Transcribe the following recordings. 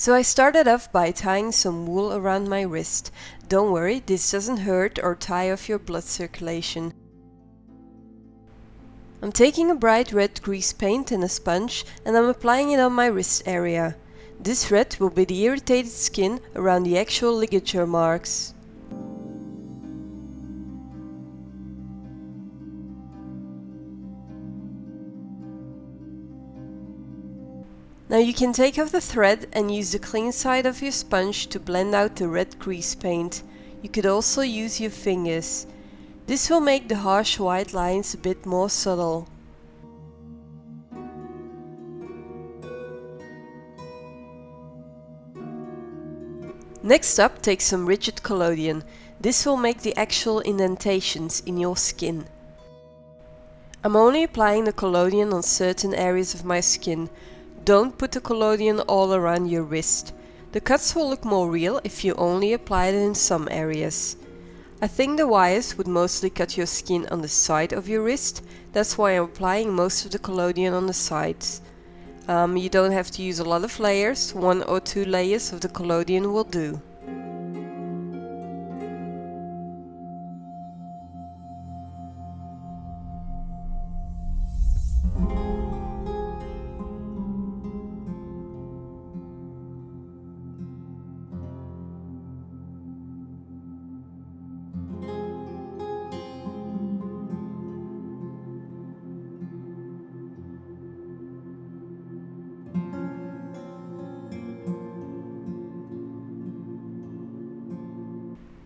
So I started off by tying some wool around my wrist. Don't worry, this doesn't hurt or tie off your blood circulation. I'm taking a bright red grease paint and a sponge and I'm applying it on my wrist area. This red will be the irritated skin around the actual ligature marks. Now you can take off the thread and use the clean side of your sponge to blend out the red grease paint. You could also use your fingers. This will make the harsh white lines a bit more subtle. Next up, take some rigid collodion. This will make the actual indentations in your skin. I'm only applying the collodion on certain areas of my skin. Don't put the collodion all around your wrist. The cuts will look more real if you only apply it in some areas. I think the wires would mostly cut your skin on the side of your wrist. That's why I'm applying most of the collodion on the sides. You don't have to use a lot of layers, 1 or 2 layers of the collodion will do.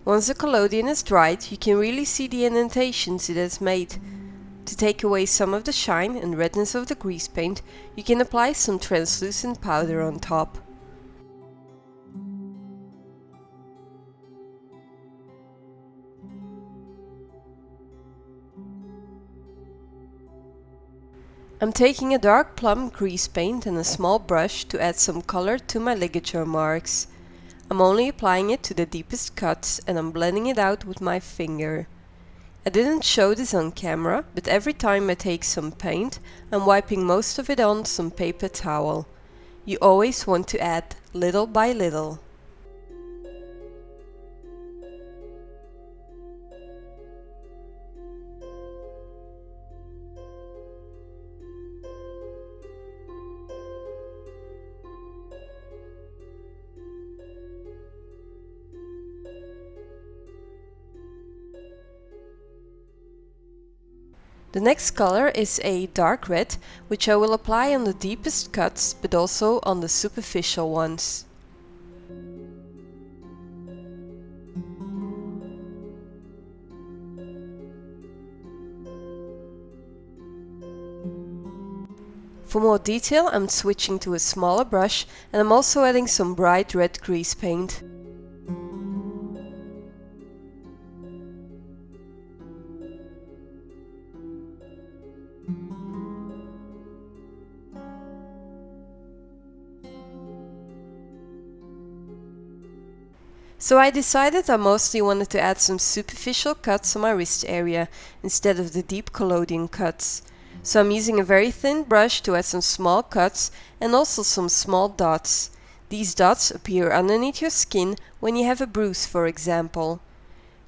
Once the collodion is dried, you can really see the indentations it has made. To take away some of the shine and redness of the grease paint, you can apply some translucent powder on top. I'm taking a dark plum grease paint and a small brush to add some color to my ligature marks. I'm only applying it to the deepest cuts and I'm blending it out with my finger. I didn't show this on camera, but every time I take some paint, I'm wiping most of it on some paper towel. You always want to add little by little. The next color is a dark red, which I will apply on the deepest cuts, but also on the superficial ones. For more detail, I'm switching to a smaller brush and I'm also adding some bright red grease paint. So I decided I mostly wanted to add some superficial cuts on my wrist area instead of the deep collodion cuts. So I'm using a very thin brush to add some small cuts and also some small dots. These dots appear underneath your skin when you have a bruise, for example.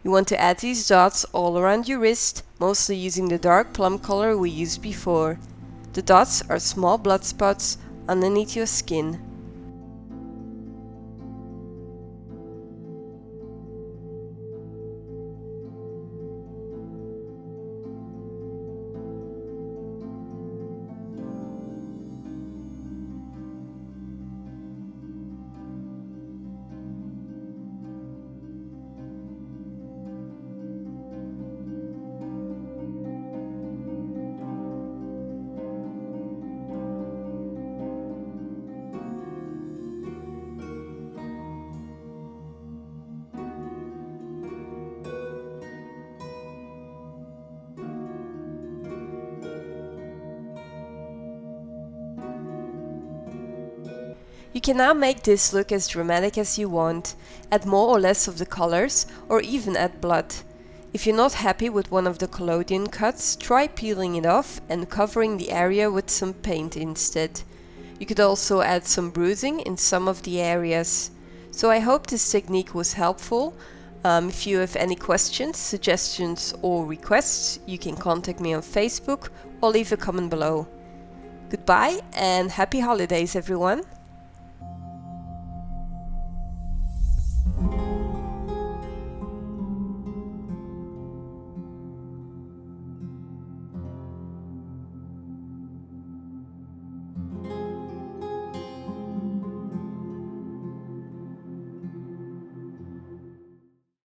You want to add these dots all around your wrist, mostly using the dark plum color we used before. The dots are small blood spots underneath your skin. You can now make this look as dramatic as you want, add more or less of the colors, or even add blood. If you're not happy with one of the collodion cuts, try peeling it off and covering the area with some paint instead. You could also add some bruising in some of the areas. So I hope this technique was helpful. If you have any questions, suggestions or requests, you can contact me on Facebook or leave a comment below. Goodbye and happy holidays everyone!